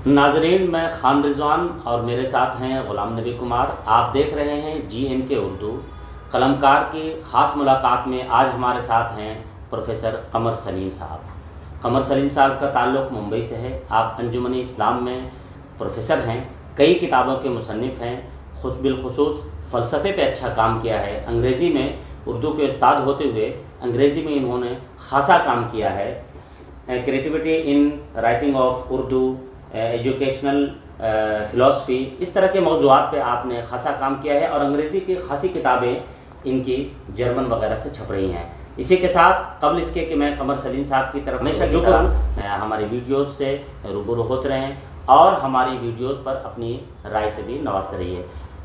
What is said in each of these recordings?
ناظرین، میں خان رضوان اور میرے ساتھ ہیں غلام نبی کمار. آپ دیکھ رہے ہیں GNK اردو. قلمکار کی خاص ملاقات میں آج ہمارے ساتھ ہیں پروفیسر قمر سلیم صاحب. قمر سلیم صاحب کا تعلق ممبئی سے ہے. آپ انجمن اسلام میں پروفیسر ہیں، کئی کتابوں کے مصنف ہیں، بالخصوص فلسفے پہ اچھا کام کیا ہے. انگریزی میں اردو کے استاد ہوتے ہوئے انگریزی میں انہوں نے خاصا کام کیا ہے. Creativity in writing of Urdu, educational philosophy, اس طرح کے موضوعات پہ آپ نے خاصا کام کیا ہے اور انگریزی کی خاصی کتابیں ان کی جرمن وغیرہ سے چھپ رہی ہیں. اسی کے ساتھ قبل اس کے کہ میں قمر سلیم صاحب کی طرف ہمیشہ جو ہماری ویڈیوز سے روبرو ہوتے رہیں اور ہماری ویڈیوز پر اپنی رائے سے بھی نوازتے رہیے.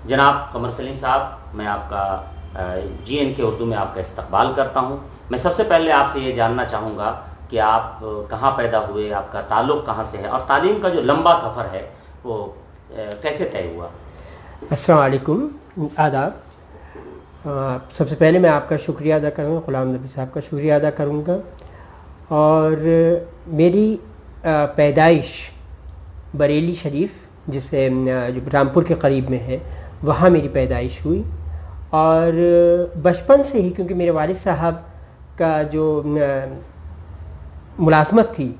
جناب قمر سلیم صاحب، میں آپ کا GNK اردو میں آپ کا استقبال کرتا ہوں. میں سب سے پہلے آپ سے یہ جاننا چاہوں گا کہ آپ کہاں پیدا ہوئے، آپ کا تعلق کہاں سے ہے اور تعلیم کا جو لمبا سفر ہے وہ کیسے طے ہوا؟ السلام علیکم، آداب. سب سے پہلے میں آپ کا شکریہ ادا کروں گا، غلام نبی صاحب کا شکریہ ادا کروں گا. اور میری پیدائش بریلی شریف، جسے جو رامپور کے قریب میں ہے، وہاں میری پیدائش ہوئی. اور بچپن سے ہی، کیونکہ میرے والد صاحب کا جو ملازمت تھی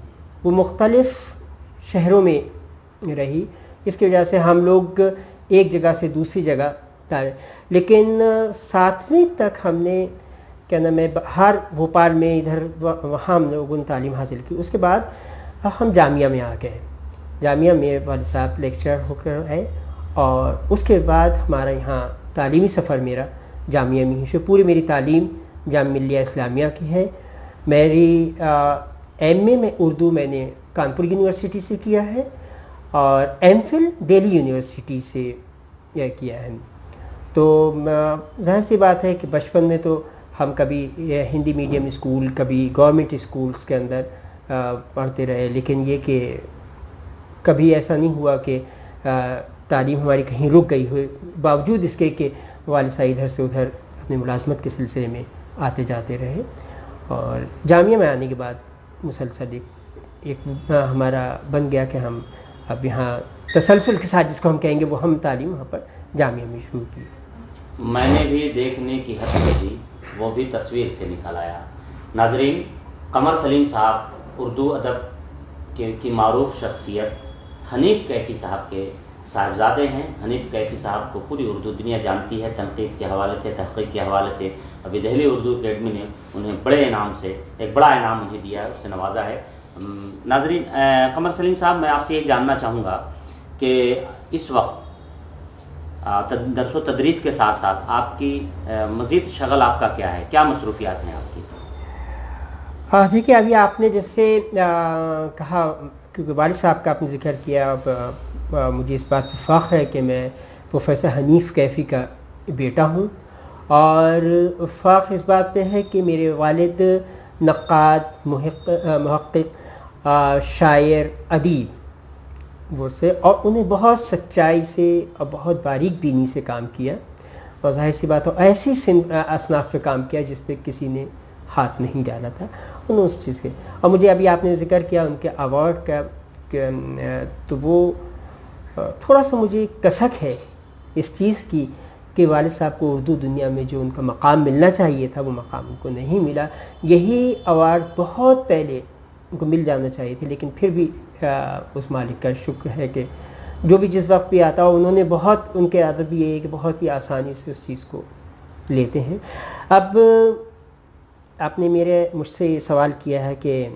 وہ مختلف شہروں میں رہی، اس کی وجہ سے ہم لوگ ایک جگہ سے دوسری جگہ لیکن 7ویں تک ہم نے کیا نام ہے ہر بھوپال میں ادھر وہاں ہم لوگوں نے تعلیم حاصل کی. اس کے بعد ہم جامعہ میں آ گئے. جامعہ میں والد صاحب لیکچر ہو کر آئے اور اس کے بعد ہمارا یہاں تعلیمی سفر میرا جامعہ میں ہی سے پوری میری تعلیم جامعہ ملیہ اسلامیہ کی ہے. میری MA میں اردو میں نے کانپور یونیورسٹی سے کیا ہے اور MPhil دہلی یونیورسٹی سے کیا ہے. تو ظاہر سی بات ہے کہ بچپن میں تو ہم کبھی ہندی میڈیم اسکول، کبھی گورنمنٹ اسکولس کے اندر پڑھتے رہے، لیکن یہ کہ کبھی ایسا نہیں ہوا کہ تعلیم ہماری کہیں رک گئی ہوئے، باوجود اس کے کہ والد صاحب ادھر سے ادھر اپنے ملازمت کے سلسلے میں آتے جاتے رہے. اور جامعہ میں آنے کے بعد مسلسل ایک ہمارا بن گیا کہ ہم اب یہاں تسلسل کے ساتھ جس کو ہم کہیں گے وہ ہم تعلیم وہاں پر جامعہ میں شروع کی. میں نے بھی دیکھنے کی حد کی، وہ بھی تصویر سے نکل آیا. ناظرین، قمر سلیم صاحب اردو ادب کی معروف شخصیت حنیف کیفی صاحب کے صاحبزادے ہیں. حنیف کیفی صاحب کو پوری اردو دنیا جانتی ہے، تنقید کے حوالے سے، تحقیق کے حوالے سے. ابھی دہلی اردو اکیڈمی نے انہیں بڑے انعام سے ایک بڑا انعام انہیں دیا ہے، اس سے نوازا ہے. ناظرین، قمر سلیم صاحب، میں آپ سے یہ جاننا چاہوں گا کہ اس وقت درس و تدریس کے ساتھ ساتھ آپ کی مزید شغل آپ کا کیا ہے، کیا مصروفیات ہیں آپ کی؟ دیکھیے، ابھی آپ نے جیسے کہا، کیونکہ والد صاحب کا آپ نے ذکر کیا، اب مجھے اس بات پہ فخر ہے کہ میں پروفیسر حنیف کیفی کا بیٹا ہوں. اور فخر اس بات پہ ہے کہ میرے والد نقاد، محقق، شاعر، ادیب وہ سے، اور انہیں بہت سچائی سے اور بہت باریک بینی سے کام کیا. اور ظاہر سی بات ہو ایسی اصناف پہ کام کیا جس پہ کسی نے ہاتھ نہیں ڈالا تھا انہوں اس چیز کے. اور مجھے ابھی آپ نے ذکر کیا ان کے ایوارڈ کا، تو وہ تھوڑا سا مجھے کسک ہے اس چیز کی کہ والد صاحب کو اردو دنیا میں جو ان کا مقام ملنا چاہیے تھا وہ مقام ان کو نہیں ملا. یہی ایوارڈ بہت پہلے ان کو مل جانا چاہیے تھے، لیکن پھر بھی اس مالک کا شکر ہے کہ جو بھی جس وقت بھی آتا ہو انہوں نے بہت، ان کے عادت بھی یہ ہے کہ بہت ہی آسانی سے اس چیز کو لیتے ہیں. اب آپ نے مجھ سے یہ سوال کیا ہے کہ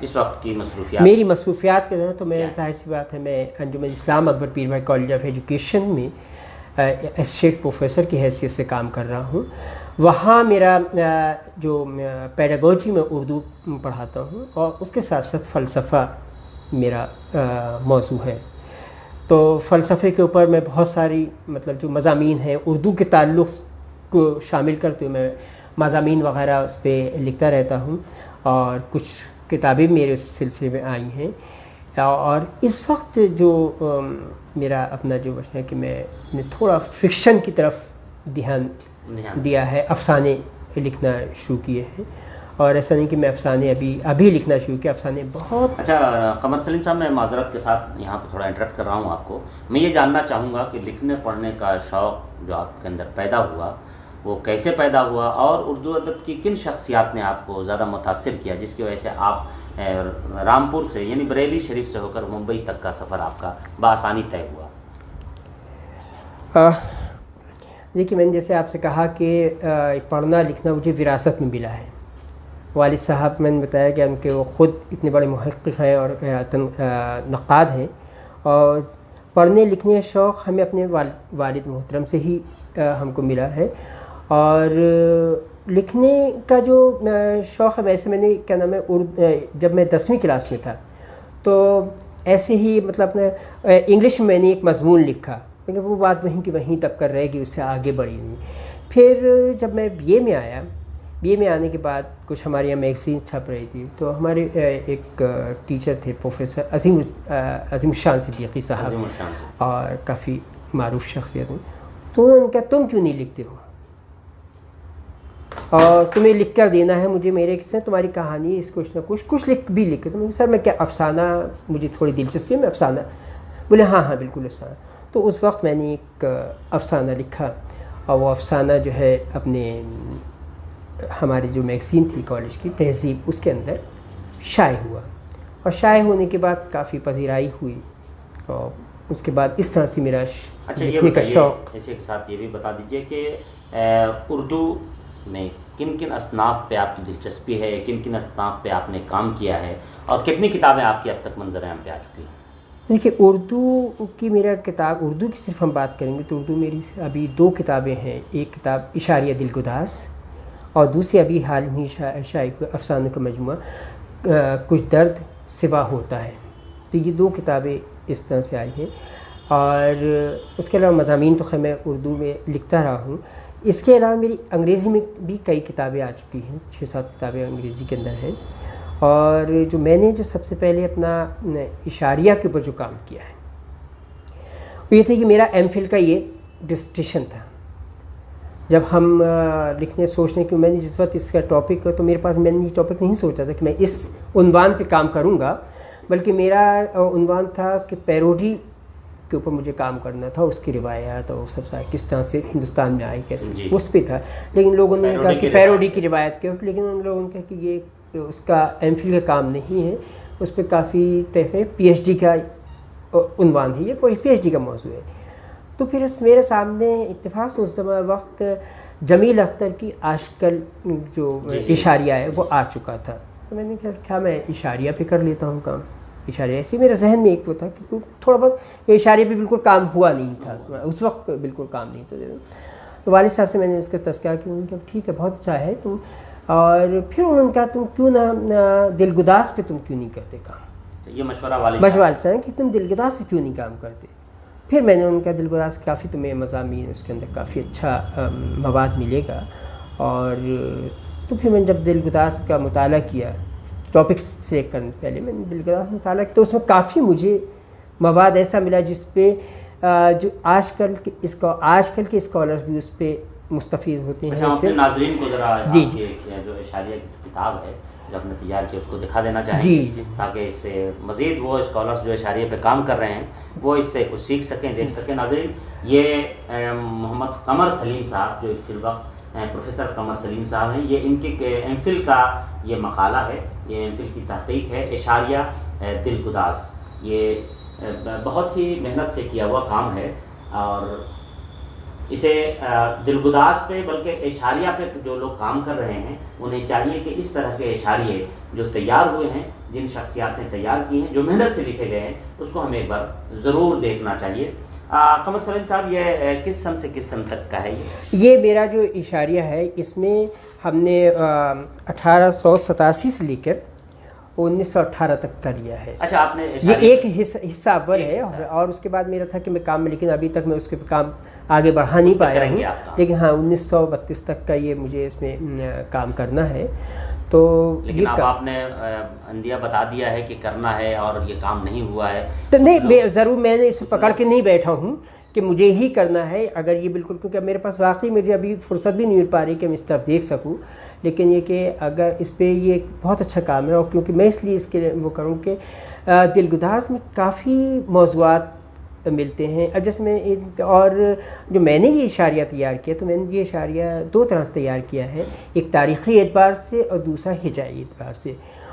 اس وقت کی مصروفیات، میری مصروفیات کے دوران، تو میں ظاہر سی بات ہے میں انجمن اسلام اکبر پیر بھائی کالج آف ایجوکیشن میں اسسٹنٹ پروفیسر کی حیثیت سے کام کر رہا ہوں. وہاں میرا جو پیڈاگوجی میں اردو پڑھاتا ہوں اور اس کے ساتھ ساتھ فلسفہ میرا موضوع ہے. تو فلسفے کے اوپر میں بہت ساری مطلب جو مضامین ہیں اردو کے تعلق کو شامل کرتے ہوئے میں مضامین وغیرہ اس پہ لکھتا رہتا ہوں اور کچھ کتابیں میرے اس سلسلے میں آئی ہیں. اور اس وقت جو میرا اپنا جو ہے کہ میں نے تھوڑا فکشن کی طرف دھیان دیا ہے، افسانے لکھنا شروع کیے ہیں. اور ایسا نہیں کہ میں افسانے ابھی لکھنا شروع کیا، افسانے بہت. اچھا قمر سلیم صاحب، میں معذرت کے ساتھ یہاں پہ تھوڑا انٹرپٹ کر رہا ہوں آپ کو. میں یہ جاننا چاہوں گا کہ لکھنے پڑھنے کا شوق جو آپ کے اندر پیدا ہوا وہ کیسے پیدا ہوا، اور اردو ادب کی کن شخصیات نے آپ کو زیادہ متاثر کیا جس کی وجہ سے آپ رامپور سے یعنی بریلی شریف سے ہو کر ممبئی تک کا سفر آپ کا بآسانی طے ہوا؟ دیکھیے، میں نے جیسے آپ سے کہا کہ پڑھنا لکھنا مجھے وراثت میں ملا ہے. والد صاحب میں نے بتایا کہ ان کے وہ خود اتنے بڑے محقق ہیں اور نقاد ہیں، اور پڑھنے لکھنے کا شوق ہمیں اپنے والد محترم سے ہی ہم کو ملا ہے. اور لکھنے کا جو شوق ہے، ویسے میں نے کیا نام ہے جب میں 10ویں کلاس میں تھا تو ایسے ہی مطلب اپنے انگلش میں نے ایک مضمون لکھا، لیکن وہ بات وہیں کی وہیں تب کر رہ گئی، اس سے آگے بڑھی نہیں. پھر جب میں بی اے میں آیا، بی اے میں آنے کے بعد کچھ ہمارے یہاں میگزین چھپ رہی تھی، تو ہمارے ایک ٹیچر تھے پروفیسر عظیم الشان صدیقی صاحب، اور کافی معروف شخصیت ہیں. تو انہوں نے کہا تم کیوں نہیں لکھتے ہو، اور تمہیں لکھ کر دینا ہے مجھے میرے سے تمہاری کہانی، اس کچھ نہ کچھ لکھ بھی لکھے. تو میں سر میں کیا افسانہ، مجھے تھوڑی دلچسپی ہے میں افسانہ. بولے ہاں بالکل افسانہ. تو اس وقت میں نے ایک افسانہ لکھا، اور وہ افسانہ جو ہے اپنے ہماری جو میگزین تھی کالج کی تہذیب، اس کے اندر شائع ہوا، اور شائع ہونے کے بعد کافی پذیرائی ہوئی، اور اس کے بعد اس طرح سے میرا لکھنے کا شوق. اسی کے ساتھ یہ بھی بتا دیجیے کہ اردو میں کن کن اصناف پہ آپ کی دلچسپی ہے، کن کن اصناف پہ آپ نے کام کیا ہے، اور کتنی کتابیں آپ کی اب تک منظر عام پہ آ چکی ہیں؟ دیکھیے، اردو کی میرا کتاب، اردو کی صرف ہم بات کریں گے تو اردو میری ابھی 2 کتابیں ہیں. ایک کتاب اشاریہ دلگداز، اور دوسری ابھی حال ہی شائع ہوئی افسانوں کا مجموعہ کچھ درد سوا ہوتا ہے. تو یہ 2 کتابیں اس طرح سے آئی ہیں. اور اس کے علاوہ مضامین تو خیر میں اردو میں لکھتا رہا ہوں. اس کے علاوہ میری انگریزی میں بھی کئی کتابیں آ چکی ہیں، 6-7 کتابیں انگریزی کے اندر ہیں. اور جو میں نے سب سے پہلے اپنا اشاریہ کے اوپر جو کام کیا ہے وہ یہ تھا کہ میرا ایم فل کا یہ ڈسٹیشن تھا. جب ہم لکھنے سوچنے کہ میں نے جس وقت اس کا ٹاپک، تو میرے پاس میں نے یہ ٹاپک نہیں سوچا تھا کہ میں اس عنوان پہ کام کروں گا، بلکہ میرا عنوان تھا کہ پیروڈی کے اوپر مجھے کام کرنا تھا، اس کی روایات اور سب کس طرح سے ہندوستان میں آئی کیسے، اس پہ تھا. لیکن لوگوں نے کہا کہ پیروڈی کی روایت کے اوپر، لیکن ان لوگوں نے کہا کہ یہ اس کا ایم فل کا کام نہیں ہے، اس پہ کافی پی ایچ ڈی کا عنوان ہے، یہ کوئی پی ایچ ڈی کا موضوع ہے. تو پھر میرے سامنے اتفاق سے اس وقت جمیل اختر کی آشکل جو اشاریہ ہے وہ آ چکا تھا. تو میں نے کہا میں اشاریہ پہ کر لیتا ہوں کام. اشاریہ ایسے میرے ذہن میں ایک وہ تھا کہ تھوڑا بہت اشاریہ پہ بالکل کام ہوا نہیں تھا اس وقت، بالکل کام نہیں تھا. تو والد صاحب سے میں نے اس کا تذکرہ کیا، انہوں نے کہا ٹھیک ہے بہت اچھا ہے تم. اور پھر انہوں نے کہا تم کیوں نہ دلگداز پہ تم کیوں نہیں کرتے کام. یہ مشورہ والد صاحب کہ تم دلگداز پہ کیوں نہیں کام کرتے. پھر میں نے ان کا دلگداز کافی تمہیں مضامین اس کے اندر کافی اچھا مواد ملے گا. اور تو پھر میں نے جب دلگداز کا مطالعہ کیا، ٹاپکس سلیکٹ کرنے سے پہلے میں نے دلگداز مطالعہ کیا، تو اس میں کافی مجھے مواد ایسا ملا جس پہ جو آج کل کے اسکالرز بھی اس پہ مستفید ہوتے ہیں. اچھا، اپنے ناظرین کو ذرا جو اشاریہ کی کتاب ہے جو آپ نے تیار کی اس کو دکھا دینا چاہیں گے، تاکہ اس سے مزید وہ اسکالرز جو اشاریہ پہ کام کر رہے ہیں وہ اس سے کچھ سیکھ سکیں، دیکھ سکیں. ناظرین، یہ محمد قمر سلیم صاحب جو فی الوقت پروفیسر قمر سلیم صاحب ہیں، یہ ان کے ایم فل کا یہ مقالہ ہے، یہ ایم فل کی تحقیق ہے اشاریہ دلگداز. یہ بہت ہی محنت سے کیا ہوا کام ہے، اور اسے دلگداز پہ بلکہ اشاریہ پہ جو لوگ کام کر رہے ہیں انہیں چاہیے کہ اس طرح کے اشاریے جو تیار ہوئے ہیں، جن شخصیات نے تیار کی ہیں، جو محنت سے لکھے گئے ہیں، اس کو ہمیں ایک بار ضرور دیکھنا چاہیے. قمر سلیم صاحب، یہ کس سن سے کس سن تک کا ہے؟ یہ میرا جو اشاریہ ہے اس میں ہم نے 1887 سے لے کر 1918 تک کا لیا ہے. اچھا، آپ نے یہ ایک حصہ اول ہے، اور اس کے بعد میرا تھا کہ میں کام میں، لیکن ابھی تک میں اس کے کام آگے بڑھا نہیں پایا ہوں، لیکن ہاں 1932 تک کا یہ مجھے اس میں کام کرنا ہے. تو لیکن آپ نے اندیا بتا دیا ہے کہ کرنا ہے اور یہ کام نہیں ہوا ہے. تو نہیں، ضرور میں نے اسے پکڑ کے نہیں بیٹھا ہوں کہ مجھے ہی کرنا ہے. اگر یہ بالکل، کیونکہ میرے پاس واقعی مجھے ابھی فرصت بھی نہیں مل پا رہی کہ میں اس طرف دیکھ سکوں، لیکن یہ کہ اگر اس پہ یہ بہت اچھا کام ہے، اور کیونکہ میں اس لیے اس کے وہ کروں کہ دلگداز میں کافی موضوعات ملتے ہیں. اب جیسے میں اور جو میں نے یہ اشاریہ تیار کیا، تو میں نے یہ اشاریہ دو طرح سے تیار کیا ہے، ایک تاریخی اعتبار سے اور دوسرا ہجائی اعتبار سے.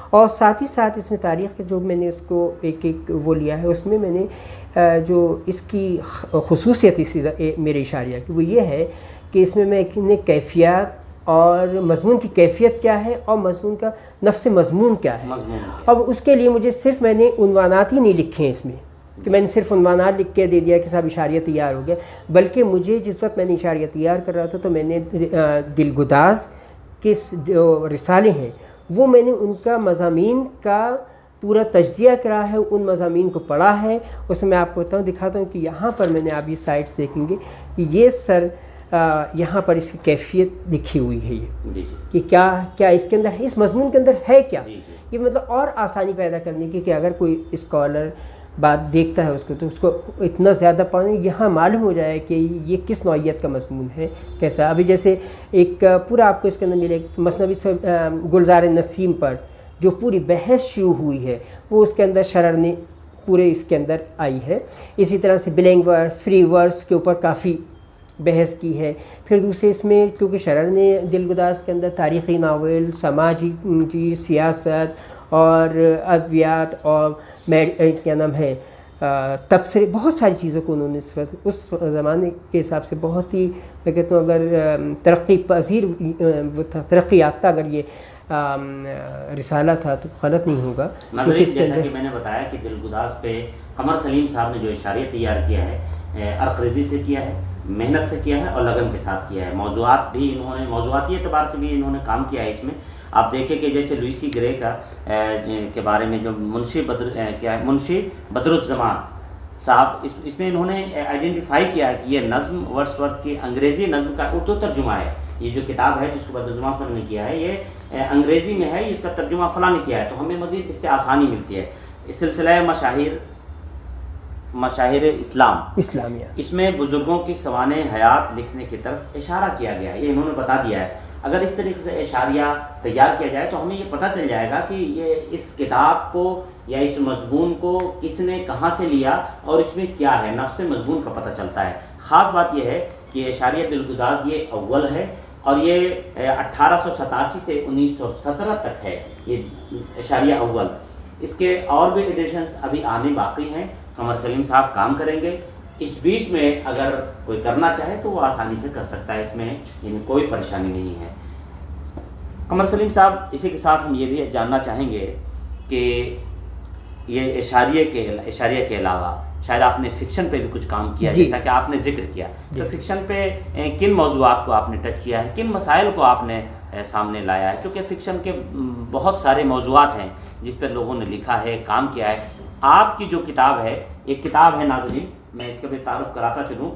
اور ساتھ ہی ساتھ اس میں تاریخ جو میں نے اس کو ایک وہ لیا ہے، اس میں میں نے جو اس کی خصوصیت اس میرے اشاریہ کی وہ یہ ہے کہ اس میں نے کیفیات اور مضمون کی کیفیت کیا ہے اور مضمون کا نفس مضمون کیا ہے. اب اس کے لیے مجھے صرف میں نے عنوانات ہی نہیں لکھے ہیں اس میں کہ میں نے صرف عنوانات لکھ کے دے دیا کہ صاحب اشاریہ تیار ہو گیا، بلکہ مجھے جس وقت میں نے اشاریہ تیار کر رہا تھا تو میں نے دلگداز کے جو رسالے ہیں وہ میں نے ان کا مضامین کا پورا تجزیہ کرا ہے، ان مضامین کو پڑھا ہے. اس میں آپ کو دکھاتا ہوں کہ یہاں پر میں نے آپ یہ سائٹس دیکھیں گے کہ یہ سر یہاں پر اس کی کیفیت لکھی ہوئی ہے یہ کہ کیا اس کے اندر اس مضمون کے اندر ہے کیا. یہ مطلب اور آسانی پیدا کرنے کی کہ اگر کوئی اسکالر بات دیکھتا ہے اس کو تو اس کو اتنا زیادہ پڑھنے یہاں معلوم ہو جائے کہ یہ کس نوعیت کا مضمون ہے کیسا. ابھی جیسے ایک پورا آپ کو اس کے اندر ملے گا مثنوی سے گلزار نسیم پر جو پوری بحث شروع ہوئی ہے وہ اس کے اندر شرر نے پورے اس کے اندر آئی ہے. اسی طرح سے بلینگ ورڈ فری ورڈس کے اوپر کافی بحث کی ہے. پھر دوسرے اس میں کیونکہ شرر نے دلگداز کے اندر تاریخی ناول، سماجی سیاست اور ادبیات اور کیا نام ہے تبصرے، بہت ساری چیزوں کو انہوں نے اس زمانے کے حساب سے بہت ہی میں کہتا ہوں اگر ترقی پذیر وہ تھا، ترقی یافتہ اگر یہ رسالہ تھا تو غلط نہیں ہوگا. ناظرین جیسا کہ میں نے بتایا کہ دلگداز پہ قمر سلیم صاحب نے جو اشاریہ تیار کیا ہے عرقریزی سے کیا ہے، محنت سے کیا ہے اور لگن کے ساتھ کیا ہے. موضوعات بھی انہوں نے موضوعاتی اعتبار سے بھی انہوں نے کام کیا ہے. اس میں آپ دیکھیں کہ جیسے لوئسی گرے کے بارے میں جو منشی بدر الزمان صاحب اس میں انہوں نے آئیڈینٹیفائی کیا ہے کہ یہ نظم ورڈسورتھ کی انگریزی نظم کا اردو ترجمہ ہے. یہ جو کتاب ہے جس کو بدر الزمان صاحب نے کیا ہے یہ انگریزی میں ہے، اس کا ترجمہ فلاں نے کیا ہے، تو ہمیں مزید اس سے آسانی ملتی ہے. اس سلسلہ مشاہیر اسلامیہ اس میں بزرگوں کی سوانح حیات لکھنے کی طرف اشارہ کیا گیا ہے، یہ انہوں نے بتا دیا ہے. اگر اس طریقے سے اشاریہ تیار کیا جائے تو ہمیں یہ پتہ چل جائے گا کہ یہ اس کتاب کو یا اس مضمون کو کس نے کہاں سے لیا اور اس میں کیا ہے، نفس مضمون کا پتہ چلتا ہے. خاص بات یہ ہے کہ اشاریہ دلگداز یہ اول ہے اور یہ 1887 سے 1917 تک ہے یہ اشاریہ اول. اس کے اور بھی ایڈیشنز ابھی آنے باقی ہیں، قمر سلیم صاحب کام کریں گے. اس بیچ میں اگر کوئی کرنا چاہے تو وہ آسانی سے کر سکتا ہے، اس میں یعنی کوئی پریشانی نہیں ہے. قمر سلیم صاحب اسی کے ساتھ ہم یہ بھی جاننا چاہیں گے کہ یہ اشاریہ کے علاوہ شاید آپ نے فکشن پہ بھی کچھ کام کیا جیسا کہ آپ نے ذکر کیا، تو فکشن پہ کن موضوعات کو آپ نے ٹچ کیا ہے، کن مسائل کو آپ نے سامنے لایا ہے؟ چونکہ فکشن کے بہت سارے موضوعات ہیں جس پہ لوگوں نے لکھا ہے، کام کیا ہے. آپ کی جو کتاب ہے، ایک کتاب ہے ناظرین، میں اس کا بھی تعارف کراتا چلوں،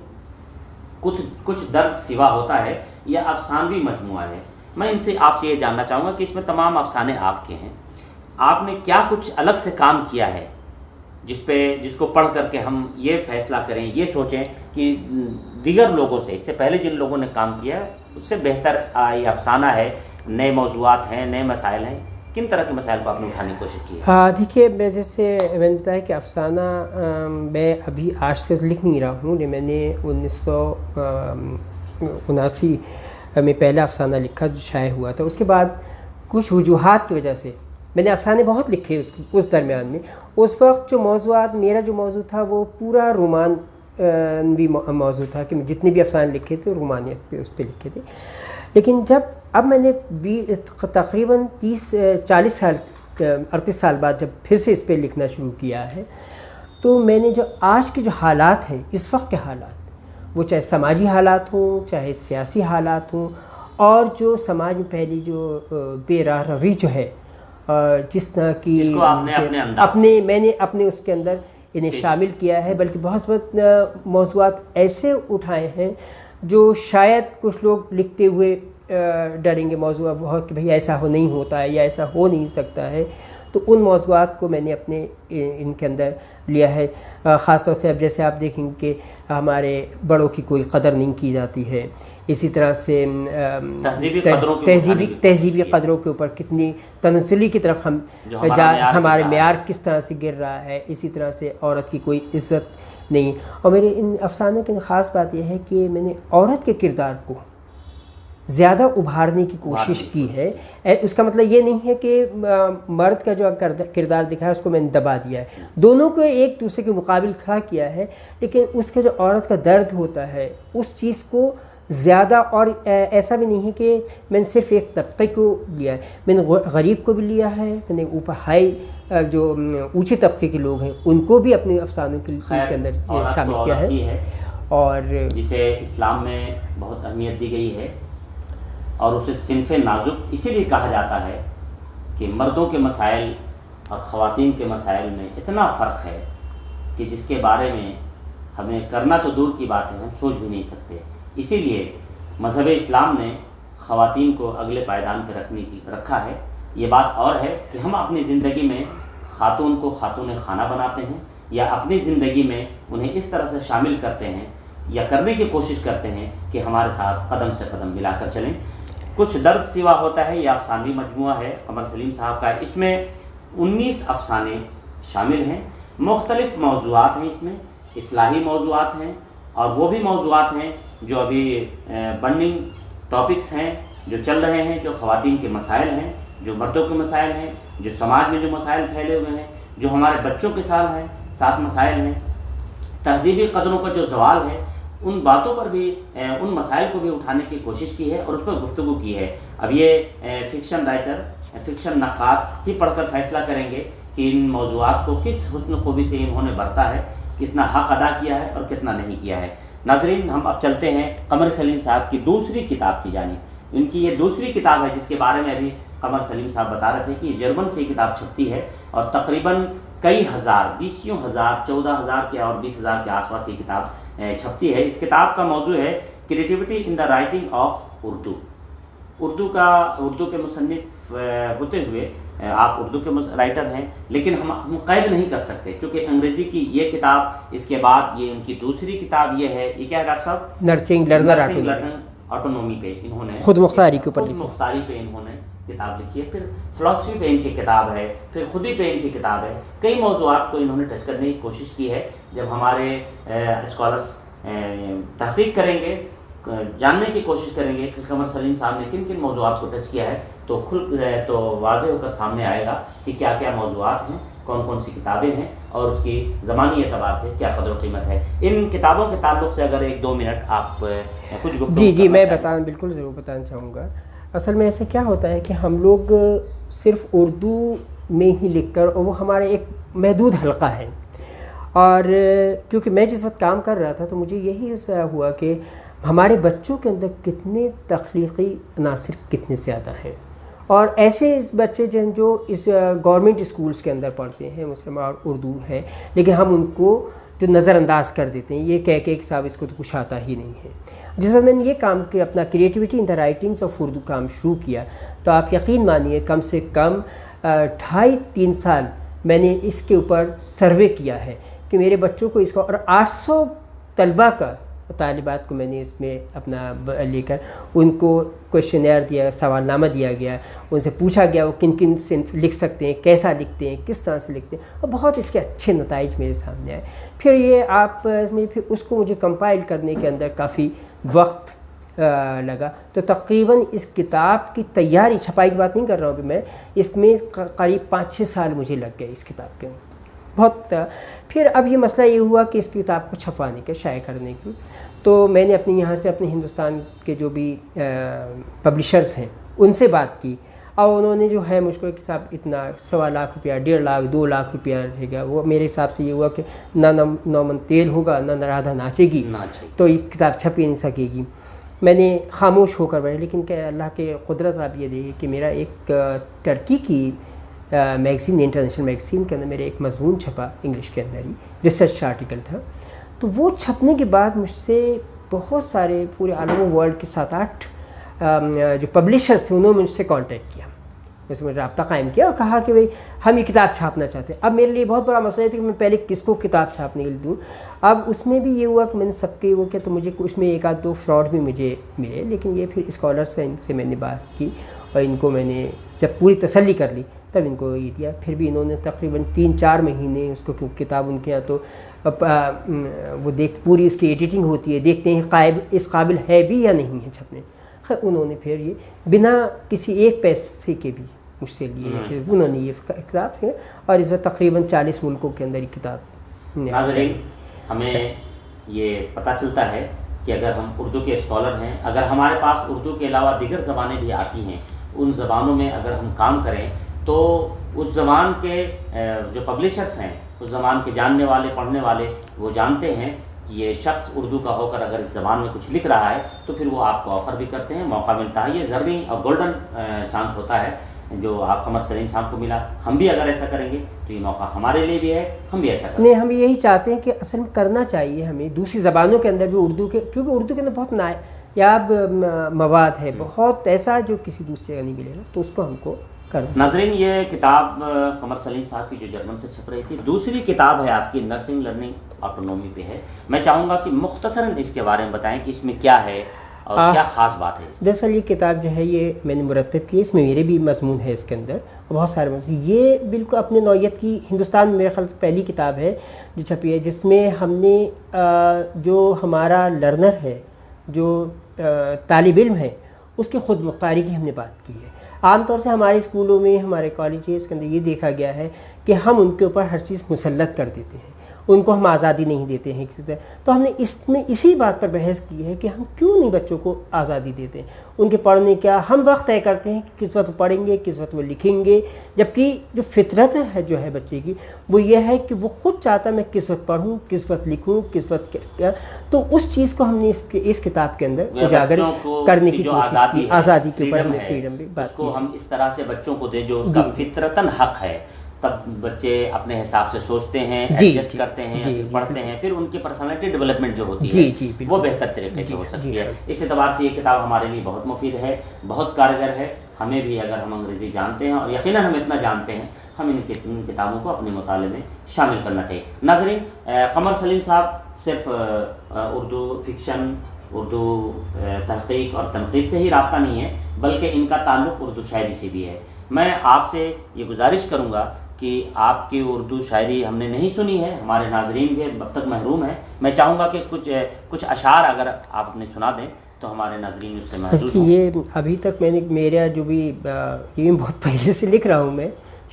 کچھ درد سوا ہوتا ہے، یہ افسانوی مجموعہ ہے. میں ان سے آپ سے یہ جاننا چاہوں گا کہ اس میں تمام افسانے آپ کے ہیں، آپ نے کیا کچھ الگ سے کام کیا ہے جس کو پڑھ کر کے ہم یہ فیصلہ کریں، یہ سوچیں کہ دیگر لوگوں سے، اس سے پہلے جن لوگوں نے کام کیا ہے اس سے بہتر یہ افسانہ ہے، نئے موضوعات ہیں، نئے مسائل ہیں، کن طرح کے مسائل کو آپ نے اٹھانے کی کوشش کی ہے؟ دیکھیے میں جیسے میں نے بتایا کہ افسانہ میں ابھی آج سے لکھ نہیں رہا ہوں، میں نے 1979 میں پہلا افسانہ لکھا جو شائع ہوا تھا. اس کے بعد کچھ وجوہات کی وجہ سے میں نے افسانے بہت لکھے اس درمیان میں. اس وقت جو موضوعات میرا جو موضوع تھا وہ پورا رومان بھی موضوع تھا کہ جتنے بھی افسانے لکھے تھے رومانیت پہ اس پہ لکھے تھے. لیکن اب میں نے تقریباً 38 سال بعد جب پھر سے اس پہ لکھنا شروع کیا ہے تو میں نے جو آج کے جو حالات ہیں، اس وقت کے حالات، وہ چاہے سماجی حالات ہوں چاہے سیاسی حالات ہوں، اور جو سماج میں پہلی جو بے راہ روی جو ہے جس طرح کی میں نے اپنے اس کے اندر انہیں شامل کیا ہے، بلکہ بہت موضوعات ایسے اٹھائے ہیں جو شاید کچھ لوگ لکھتے ہوئے ڈریں گے موضوع بہت کہ بھئی ایسا نہیں ہوتا ہے یا ایسا ہو نہیں سکتا ہے. تو ان موضوعات کو میں نے اپنے ان کے اندر لیا ہے. خاص طور سے اب جیسے آپ دیکھیں گے کہ ہمارے بڑوں کی کوئی قدر نہیں کی جاتی ہے. اسی طرح سے تہذیبی قدروں کے اوپر کتنی تنزلی کی طرف ہمارے معیار کس طرح سے گر رہا ہے. اسی طرح سے عورت کی کوئی عزت نہیں. اور میرے ان افسانوں کی خاص بات یہ ہے کہ میں نے عورت کے کردار کو زیادہ ابھارنے کی کوشش کی ہے. اس کا مطلب یہ نہیں ہے کہ مرد کا جو کردار دکھا ہے اس کو میں نے دبا دیا ہے. دونوں کو ایک دوسرے کے مقابل کھڑا کیا ہے, لیکن اس کے جو عورت کا درد ہوتا ہے اس چیز کو زیادہ, اور ایسا بھی نہیں ہے کہ میں نے صرف ایک طبقے کو لیا ہے, میں نے غریب کو بھی لیا ہے, میں نے اوپر ہائی جو اونچے طبقے کے لوگ ہیں ان کو بھی اپنے افسانوں کے اندر شامل کیا ہے. اور جسے اسلام میں بہت اہمیت دی گئی ہے, اور اسے صنف نازک اسی لیے کہا جاتا ہے کہ مردوں کے مسائل اور خواتین کے مسائل میں اتنا فرق ہے کہ جس کے بارے میں ہمیں کرنا تو دور کی بات ہے, ہم سوچ بھی نہیں سکتے. اسی لیے مذہب اسلام نے خواتین کو اگلے پائیدان پہ رکھا ہے. یہ بات اور ہے کہ ہم اپنی زندگی میں خاتون کو خاتون خانہ بناتے ہیں یا اپنی زندگی میں انہیں اس طرح سے شامل کرتے ہیں یا کرنے کی کوشش کرتے ہیں کہ ہمارے ساتھ قدم سے قدم ملا کر چلیں. کچھ درد سوا ہوتا ہے, یہ افسانوی مجموعہ ہے قمر سلیم صاحب کا. اس میں 19 افسانے شامل ہیں. مختلف موضوعات ہیں, اس میں اصلاحی موضوعات ہیں اور وہ بھی موضوعات ہیں جو ابھی برننگ ٹاپکس ہیں, جو چل رہے ہیں, جو خواتین کے مسائل ہیں, جو مردوں کے مسائل ہیں, جو سماج میں جو مسائل پھیلے ہوئے ہیں, جو ہمارے بچوں کے ساتھ مسائل ہیں. تہذیبی قدروں کا جو زوال ہے, ان باتوں پر بھی, ان مسائل کو بھی اٹھانے کی کوشش کی ہے اور اس پر گفتگو کی ہے. اب یہ فکشن رائٹر, فکشن نقاد ہی پڑھ کر فیصلہ کریں گے کہ ان موضوعات کو کس حسن خوبی سے انہوں نے برتا ہے, کتنا حق ادا کیا ہے اور کتنا نہیں کیا ہے. ناظرین, ہم اب چلتے ہیں قمر سلیم صاحب کی دوسری کتاب کی جانب. ان کی یہ دوسری کتاب ہے جس کے بارے میں ابھی قمر سلیم صاحب بتا رہے تھے کہ یہ جرمن سے یہ کتاب چھپتی ہے اور تقریباً کئی ہزار, 20,000 14,000 کے اور 20,000 کے آس پاس یہ کتاب چھپتی ہے. اس کتاب کا موضوع ہے creativity in the writing of Urdu. Urdu کے مصنف ہوتے ہوئے آپ اردو کے رائٹر ہیں, لیکن ہم قید نہیں کر سکتے چونکہ انگریزی کی یہ کتاب, اس کے بعد یہ ان کی دوسری کتاب یہ ہے, یہ کیا ہے ڈاکٹر صاحب؟ نرسنگ لرنر آٹونومی پہ انہوں نے, خود مختاری کے اوپر, خود مختاری پہ انہوں نے کتاب لکھی ہے. پھر فلاسفی پہ ان کی کتاب ہے, پھر خودی پہ ان کی کتاب ہے. کئی موضوعات کو انہوں نے ٹچ کرنے کی کوشش کی ہے. جب ہمارے اسکالرس تحقیق کریں گے, جاننے کی کوشش کریں گے کہ قمر سلیم صاحب نے کن کن موضوعات کو ٹچ کیا ہے, تو واضح ہو کر سامنے آئے گا کہ کیا کیا موضوعات ہیں, کون کون سی کتابیں ہیں اور اس کی زمانی اعتبار سے کیا قدر و قیمت ہے. ان کتابوں کے تعلق سے اگر 1-2 منٹ آپ کچھ گفتگو. جی میں بالکل ضرور بتانا چاہوں گا. اصل میں ایسے کیا ہوتا ہے کہ ہم لوگ صرف اردو میں ہی لکھ کر, اور وہ ہمارے ایک محدود حلقہ ہے, اور کیونکہ میں جس وقت کام کر رہا تھا تو مجھے یہی ہوا کہ ہمارے بچوں کے اندر کتنے تخلیقی عناصر کتنے زیادہ ہیں, اور ایسے بچے جو اس گورنمنٹ اسکولس کے اندر پڑھتے ہیں, مسلم اور اردو ہے, لیکن ہم ان کو جو نظر انداز کر دیتے ہیں یہ کہہ کے کہ صاحب اس کو تو کچھ آتا ہی نہیں ہے. جس وقت میں نے یہ کام کیا, اپنا creativity in the writings of Urdu کام شروع کیا, تو آپ یقین مانیے کم سے کم 2.5-3 سال میں نے اس کے اوپر سروے کیا ہے کہ میرے بچوں کو اس کو, اور 800 طلبہ کا طالبات کو میں نے اس میں اپنا لے کر ان کو کوشچنیئر دیا, سوال نامہ دیا گیا, ان سے پوچھا گیا وہ کن کن صنف لکھ سکتے ہیں, کیسا لکھتے ہیں, کس طرح سے لکھتے ہیں, اور بہت اس کے اچھے نتائج میرے سامنے آئے. پھر یہ پھر اس کو مجھے کمپائل کرنے کے اندر کافی وقت لگا. تو تقریباً اس کتاب کی تیاری, چھپائی کی بات نہیں کر رہا ہوں ابھی میں, اس میں قریب 5-6 سال مجھے لگ گئے اس کتاب کے بہت. پھر اب یہ مسئلہ یہ ہوا کہ اس کتاب کو چھپوانے کا, شائع کرنے کی, تو میں نے اپنے یہاں سے اپنے ہندوستان کے جو بھی پبلشرز ہیں ان سے بات کی, اور انہوں نے جو ہے مجھ کو کتاب اتنا 1.25 لاکھ روپیہ, 1.5 لاکھ 2 لاکھ روپیہ رہے گا. وہ میرے حساب سے یہ ہوا کہ نہ نومن تیل ہوگا, نہ رادھا ناچے گی, تو یہ کتاب چھپ ہی نہیں سکے گی. میں نے خاموش ہو کر بیٹھا, لیکن کہ اللہ کے قدرت آپ یہ دیکھیے کہ میرا ایک ٹرکی کی میگزین, انٹرنیشنل میگزین کے اندر میرے ایک مضمون چھپا انگلش کے اندر ہی, ریسرچ آرٹیکل تھا. تو وہ چھپنے کے بعد مجھ سے بہت سارے پورے آل اوور ورلڈ کے 7-8 جو پبلشرز تھے انہوں نے مجھ سے کانٹیکٹ کیا اس میں رابطہ قائم کیا اور کہا کہ بھئی ہم یہ کتاب چھاپنا چاہتے ہیں. اب میرے لیے بہت بڑا مسئلہ تھا کہ میں پہلے کس کو کتاب چھاپنے کے لیے دوں. اب اس میں بھی یہ ہوا کہ میں نے سب کے وہ کیا تو مجھے اس میں ایک آدھ دو فراڈ بھی مجھے ملے, لیکن یہ پھر اسکالرس ہیں ان سے میں نے بات کی اور ان کو میں نے جب پوری تسلی کر لی تب ان کو یہ دیا. پھر بھی انہوں نے تقریباً 3-4 مہینے اس کو, کیونکہ کتاب ان کے یہاں تو وہ پوری اس کی ایڈیٹنگ ہوتی ہے, دیکھتے ہیں اس قابل ہے بھی یا نہیں ہے چھپنے. خیر انہوں نے پھر یہ بنا کسی ایک پیسے کے بھی مجھ سے لیے, انہوں نے یہ کتاب ہے اور اس وقت تقریباً 40 ملکوں کے اندر یہ کتاب. ناظرین ہمیں یہ پتہ چلتا ہے کہ اگر ہم اردو کے اسکالر ہیں, اگر ہمارے پاس اردو کے علاوہ دیگر زبانیں بھی آتی ہیں, ان زبانوں میں اگر ہم کام کریں تو اس زبان کے جو پبلشرز ہیں, اس زبان کے جاننے والے پڑھنے والے وہ جانتے ہیں کہ یہ شخص اردو کا ہو کر اگر اس زبان میں کچھ لکھ رہا ہے تو پھر وہ آپ کو آفر بھی کرتے ہیں, موقع ملتا ہے. یہ زرعی اور گولڈن چانس ہوتا ہے جو آپ قمر سلیم صاحب کو ملا. ہم بھی اگر ایسا کریں گے تو یہ موقع ہمارے لیے بھی ہے, ہم بھی ایسا کریں. نہیں, ہم یہی چاہتے ہیں کہ اصل میں کرنا چاہیے ہمیں دوسری زبانوں کے اندر بھی اردو کے, کیونکہ اردو کے اندر بہت نایاب مواد ہے, بہت ایسا جو کسی دوسری جگہ نہیں ملے گا, تو اس کو ہم کو کرنا. ناظرین یہ کتاب قمر سلیم صاحب کی جو جرمن سے چھپ رہی تھی, دوسری کتاب ہے آپ کی نرسنگ لرننگ آٹونومی پہ ہے. میں چاہوں گا کہ مختصراً اس کے بارے میں بتائیں کہ اس میں کیا ہے اور کیا خاص بات ہے. دراصل یہ کتاب جو ہے یہ میں نے مرتب کی, اس میں میرے بھی مضمون ہے اس کے اندر, بہت سارے مضمون. یہ بالکل اپنے نوعیت کی ہندوستان میں میرے خیال سے پہلی کتاب ہے جو چھپی ہے جس میں ہم نے جو ہمارا لرنر ہے, جو طالب علم ہے, اس کی خود مختاری کی ہم نے بات کی ہے. عام طور سے ہمارے اسکولوں میں, ہمارے کالجز کے اندر یہ دیکھا گیا ہے کہ ہم ان کے اوپر ہر چیز مسلط کر دیتے ہیں, ان کو ہم آزادی نہیں دیتے ہیں کسی طرح. تو ہم نے اس میں اسی بات پر بحث کی ہے کہ ہم کیوں نہیں بچوں کو آزادی دیتے ہیں ان کے پڑھنے کا. ہم وقت طے کرتے ہیں کہ کس وقت وہ پڑھیں گے, کس وقت وہ لکھیں گے, جبکہ جو فطرت ہے جو ہے بچے کی وہ یہ ہے کہ وہ خود چاہتا ہے میں کس وقت پڑھوں, کس وقت لکھوں, کس وقت کیا. تو اس چیز کو ہم نے اس کتاب کے اندر اجاگر کرنے کی کوشش کی. آزادی کے اوپر ہم نے فریڈم بھی بات کی. ہم اس طرح سے بچوں کو دیں جو اس کا فطرتاً حق ہے, تب بچے اپنے حساب سے سوچتے ہیں, ایڈجسٹ کرتے ہیں, پڑھتے ہیں, پھر ان کی پرسنالٹی ڈیولپمنٹ جو ہوتی ہے وہ بہتر طریقے سے ہو سکتی ہے. اس اعتبار سے یہ کتاب ہمارے لیے بہت مفید ہے, بہت کارگر ہے. ہمیں بھی اگر ہم انگریزی جانتے ہیں, اور یقیناً ہم اتنا جانتے ہیں, ہم ان کتابوں کو اپنے مطالعے میں شامل کرنا چاہیے. ناظرین قمر سلیم صاحب صرف اردو فکشن, اردو تحقیق اور تنقید سے ہی رابطہ نہیں ہے, بلکہ ان کا تعلق اردو شاعری سے بھی ہے. میں آپ سے یہ گزارش کروں گا کہ آپ کی اردو شاعری ہم نے نہیں سنی ہے, ہمارے ناظرین بھی اب تک محروم ہیں. میں چاہوں گا کہ کچھ اشعار اگر آپ اپنے سنا دیں تو ہمارے ناظرین اس سے محظوظ ہوں. یہ ابھی تک میں نے میرا جو بھی یہ بہت پہلے سے لکھ رہا ہوں میں,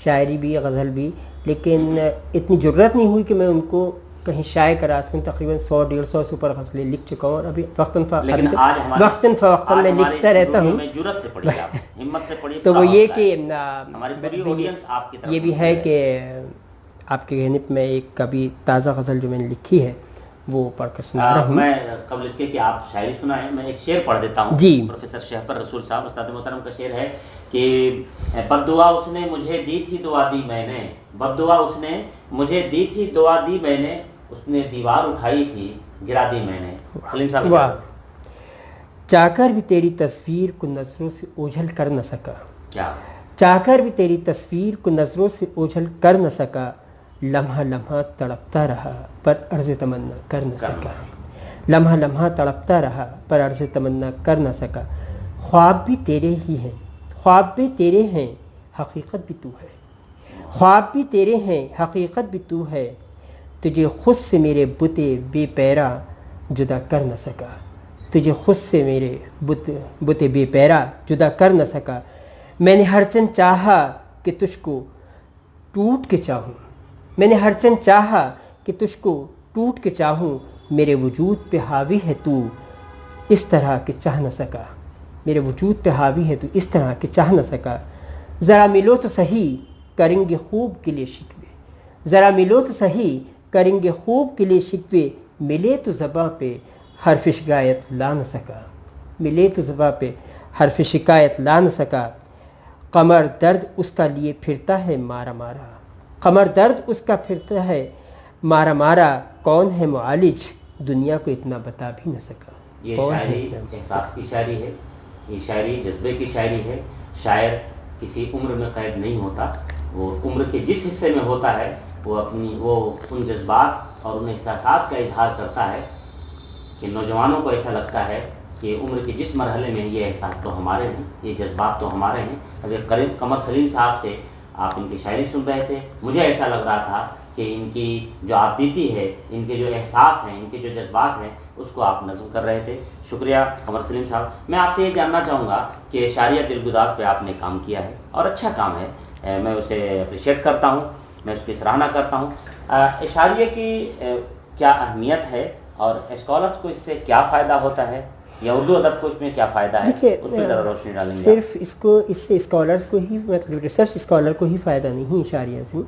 شاعری بھی غزل بھی, لیکن اتنی ضرورت نہیں ہوئی کہ میں ان کو کہیں شائع کرا سکوں. تقریباً 100-150 سے اوپر غزلیں لکھ چکا ہوں, اور ابھی وقتاً فوقتاً میں لکھتا رہتا ہوں. تو وہ یہ کہ یہ بھی ہے کہ آپ کے ذہن میں ایک کبھی تازہ غزل جو میں نے لکھی ہے وہ پڑھ کر سنا رہا ہوں. میں قبل اس کے کہ آپ شاعری سنائیں, میں ایک شعر پڑھ دیتا ہوں. جی. پروفیسر شہپر رسول صاحب استاد محترم کا شعر ہے کہ بد دعا اس نے مجھے دی تھی, دعا دی میں نے, بد دعا اس نے مجھے دی تھی, دعا دی میں نے, اس نے دیوار اٹھائی تھی, گرا دی میں نے. سلیم صاحب. واہ. چاہ کر بھی تیری تصویر کو نظروں سے اوجھل کر نہ سکا, کیا چاہ کر بھی تیری تصویر کو نظروں سے اوجھل کر نہ سکا, لمحہ لمحہ تڑپتا رہا پر عرض تمنا کر نہ سکا, لمحہ لمحہ تڑپتا رہا پر عرض تمنا کر نہ سکا. خواب بھی تیرے ہی ہیں, خواب بھی تیرے ہیں, حقیقت بھی تو ہے, خواب بھی تیرے ہیں, حقیقت بھی تو ہے, تجھے خود سے میرے بت بے پیرا جدا کر نہ سکا, تجھے خود سے میرے بت بے پیرا جدا کر نہ سکا. میں نے ہر چند چاہا کہ تجھ کو ٹوٹ کے چاہوں, میں نے ہر چند چاہا کہ تجھ کو ٹوٹ کے چاہوں, میرے وجود پہ حاوی ہے تو اس طرح کہ چاہ نہ سکا, میرے وجود پہ حاوی ہے تو اس طرح کہ چاہ نہ سکا. ذرا ملو تو صحیح کریں گے خوب کے لیے شکوے, ذرا ملو تو صحیح کریں گے خوب کے لیے شکوے, ملے تو زباں پہ حرف شکایت لا نہ سکا, ملے تو زباں پہ حرف شکایت لا نہ سکا. قمر درد اس کا لیے پھرتا ہے مارا مارا, قمر درد اس کا پھرتا ہے مارا مارا, کون ہے معالج دنیا کو اتنا بتا بھی نہ سکا. یہ شاعری احساس کی شاعری ہے, یہ شاعری جذبے کی شاعری ہے. شاعر کسی عمر میں قید نہیں ہوتا. وہ عمر کے جس حصے میں ہوتا ہے وہ ان جذبات اور ان احساسات کا اظہار کرتا ہے کہ نوجوانوں کو ایسا لگتا ہے کہ عمر کے جس مرحلے میں یہ احساس تو ہمارے ہیں, یہ جذبات تو ہمارے ہیں. اگر قمر سلیم صاحب سے آپ ان کی شاعری سن رہے تھے, مجھے ایسا لگ رہا تھا کہ ان کی جو آپ بیتی ہے, ان کے جو احساس ہیں, ان کے جو جذبات ہیں, اس کو آپ نظم کر رہے تھے. شکریہ قمر سلیم صاحب. میں آپ سے یہ جاننا چاہوں گا کہ اشاریہ دلگداز پہ آپ نے کام کیا ہے اور اچھا کام ہے, میں اسے اپریشیٹ کرتا ہوں, میں اس کی سراہنا کرتا ہوں. اشاریہ کی کیا اہمیت ہے اور اسکالرس کو اس سے کیا فائدہ ہوتا ہے, یا اردو ادب کو اس میں کیا فائدہ ہے, اس پہ ذرا روشنی ڈالیں گے. صرف اس سے اسکالرس کو ہی, مطلب ریسرچ اسکالر کو ہی فائدہ نہیں اشاریہ سے.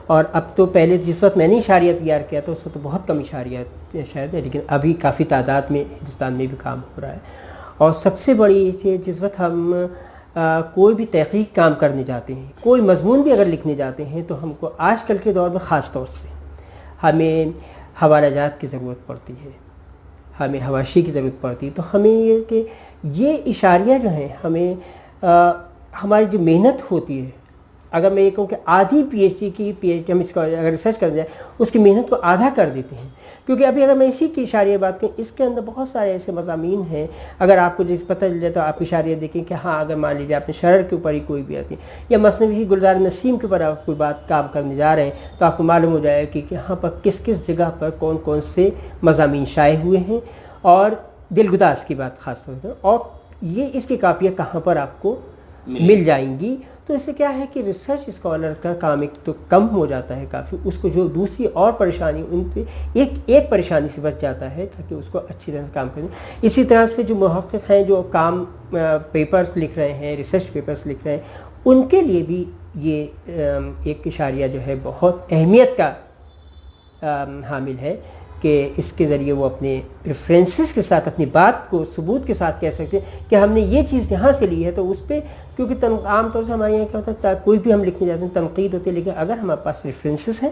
اور اب تو پہلے جس وقت میں نے اشاریہ تیار کیا تھا اس وقت تو بہت کم اشاریہ شاید ہے, لیکن ابھی کافی تعداد میں ہندوستان میں بھی کام ہو رہا ہے. اور سب سے بڑی چیز, جس وقت ہم کوئی بھی تحقیق کام کرنے جاتے ہیں, کوئی مضمون بھی اگر لکھنے جاتے ہیں, تو ہم کو آج کل کے دور میں خاص طور سے ہمیں حوالہ جات کی ضرورت پڑتی ہے, ہمیں حواشی کی ضرورت پڑتی ہے. تو ہمیں یہ کہ یہ اشاریہ جو ہیں, ہمیں ہماری جو محنت ہوتی ہے, اگر میں یہ کہوں کہ آدھی پی ایچ ڈی ہم اس کو اگر ریسرچ کر جائے, اس کی محنت کو آدھا کر دیتے ہیں. کیونکہ ابھی اگر میں اسی کی اشاریہ بات کروں, اس کے اندر بہت سارے ایسے مضامین ہیں, اگر آپ کو جس پتہ چل جائے تو آپ اشاریہ دیکھیں کہ ہاں اگر مان لیجیے آپ نے شرر کے اوپر ہی کوئی بھی آتی ہے, یا مثنوی گلزار نسیم کے اوپر آپ کوئی بات کام کرنے جا رہے ہیں, تو آپ کو معلوم ہو جائے کہ یہاں پر کس کس جگہ پر کون کون سے مضامین شائع ہوئے ہیں, اور دلگداز کی بات خاص طور پر, اور یہ اس کی کاپیاں کہاں پر آپ کو مل جائیں گی. تو اس سے کیا ہے کہ ریسرچ اسکالر کا کام ایک تو کم ہو جاتا ہے کافی, اس کو جو دوسری اور پریشانی ان سے ایک پریشانی سے بچ جاتا ہے, تاکہ اس کو اچھی طرح سے کام کریں. اسی طرح سے جو محقق ہیں جو کام پیپرز لکھ رہے ہیں, ریسرچ پیپرز لکھ رہے ہیں, ان کے لیے بھی یہ ایک اشاریہ جو ہے بہت اہمیت کا حامل ہے, کہ اس کے ذریعے وہ اپنے ریفرنسز کے ساتھ اپنی بات کو ثبوت کے ساتھ کہہ سکتے ہیں کہ ہم نے یہ چیز یہاں سے لی ہے. تو اس پہ کیونکہ عام طور سے ہمارے یہاں کیا ہوتا ہے, کوئی بھی ہم لکھنے جاتے ہیں تنقید ہوتی ہے, لیکن اگر ہمارے پاس ریفرنسز ہیں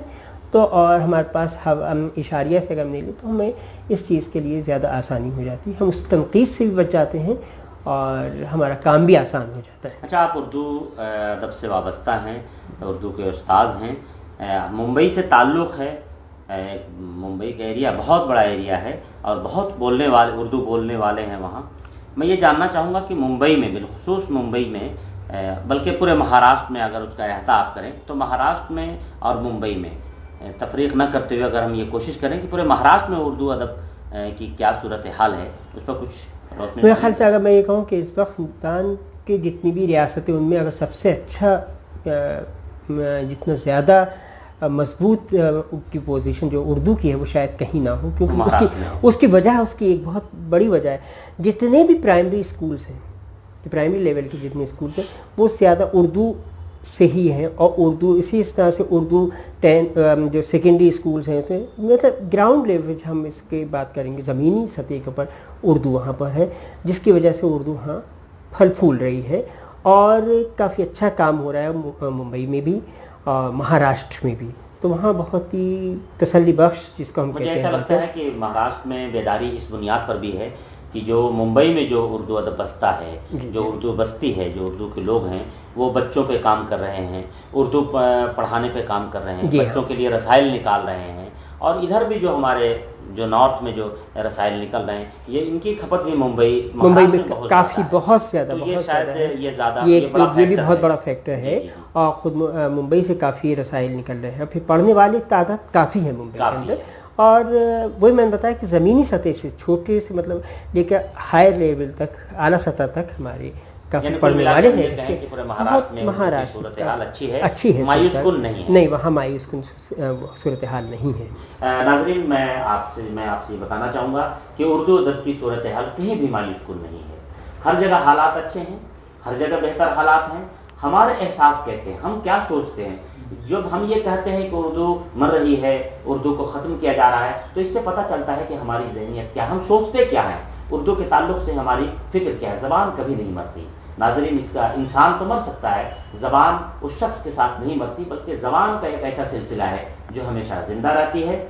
تو, اور ہمارے پاس اشاریہ سے اگر ہم نہیں لیں, تو ہمیں اس چیز کے لیے زیادہ آسانی ہو جاتی ہے, ہم اس تنقید سے بھی بچ جاتے ہیں اور ہمارا کام بھی آسان ہو جاتا ہے. اچھا, آپ اردو ادب سے وابستہ ہیں, اردو کے استاذ ہیں, ممبئی سے تعلق ہے. ممبئی کا ایریا بہت بڑا ایریا ہے اور بہت اردو بولنے والے ہیں وہاں. میں یہ جاننا چاہوں گا کہ ممبئی میں, بالخصوص ممبئی میں, بلکہ پورے مہاراشٹر میں اگر اس کا احاطہ آپ کریں, تو مہاراشٹر میں اور ممبئی میں تفریق نہ کرتے ہوئے اگر ہم یہ کوشش کریں کہ پورے مہاراشٹر میں اردو ادب کی کیا صورت حال ہے, اس پر کچھ روشنی. میرے خیال سے اگر میں یہ کہوں کہ اس وقت ہندوستان کی جتنی بھی ریاستیں, ان میں اگر سب سے اچھا, جتنا زیادہ مضبوط کی پوزیشن جو اردو کی ہے, وہ شاید کہیں نہ ہو. کیونکہ اس کی وجہ, اس کی ایک بہت بڑی وجہ ہے, جتنے بھی پرائمری اسکولس ہیں, پرائمری لیول کے جتنے اسکولس ہیں, وہ زیادہ اردو سے ہی ہیں. اور اردو اسی طرح سے اردو جو سیکنڈری اسکولس ہیں, اسے مطلب گراؤنڈ لیول پہ ہم اس کی بات کریں گے, زمینی سطح کے اوپر اردو وہاں پر ہے, جس کی وجہ سے اردو ہاں پھل پھول رہی ہے اور کافی اچھا کام ہو رہا ہے ممبئی میں بھی اور مہاراشٹر میں بھی. تو وہاں بہت ہی تسلی بخش, جس کو ہم کہتے ہیں. مجھے ایسا لگتا ہے کہ مہاراشٹر میں بیداری اس بنیاد پر بھی ہے کہ جو ممبئی میں جو اردو ادب بستا ہے, جو اردو بستی ہے, جو اردو کے لوگ ہیں, وہ بچوں پہ کام کر رہے ہیں, اردو پڑھانے پہ کام کر رہے ہیں, بچوں کے لیے رسائل نکال رہے ہیں. اور ادھر بھی جو ہمارے جو نارتھ میں جو رسائل نکل رہے ہیں, یہ ان کی کھپت بھی ممبئی میں کافی بہت زیادہ یہ بھی بہت بڑا فیکٹر ہے. اور خود ممبئی سے کافی رسائل نکل رہے ہیں, پھر پڑھنے والے تعداد کافی ہے ممبئی کے اندر. اور وہی میں نے بتایا کہ زمینی سطح سے, چھوٹے سے مطلب لے کر ہائر لیول تک, اعلیٰ سطح تک ہمارے کافی پڑھنے والے ہیں. اچھی ہے, مایوس کن نہیں, وہاں مایوس کن صورتحال نہیں ہے. ناظرین, میں آپ سے یہ بتانا چاہوں گا کہ اردو ادب کی صورتحال کہیں بھی مایوس کن نہیں ہے. ہر جگہ حالات اچھے ہیں, ہر جگہ بہتر حالات ہیں. ہمارے احساس کیسے ہیں, ہم کیا سوچتے ہیں جب ہم یہ کہتے ہیں کہ اردو مر رہی ہے, اردو کو ختم کیا جا رہا ہے, تو اس سے پتہ چلتا ہے کہ ہماری ذہنیت کیا, ہم سوچتے کیا ہیں, اردو کے تعلق سے ہماری فکر کیا ہے. زبان کبھی نہیں مرتی ناظرین, اس کا انسان تو مر سکتا ہے, زبان اس شخص کے ساتھ نہیں مرتی, بلکہ زبان کا ایک ایسا سلسلہ ہے جو ہمیشہ زندہ رہتی ہے.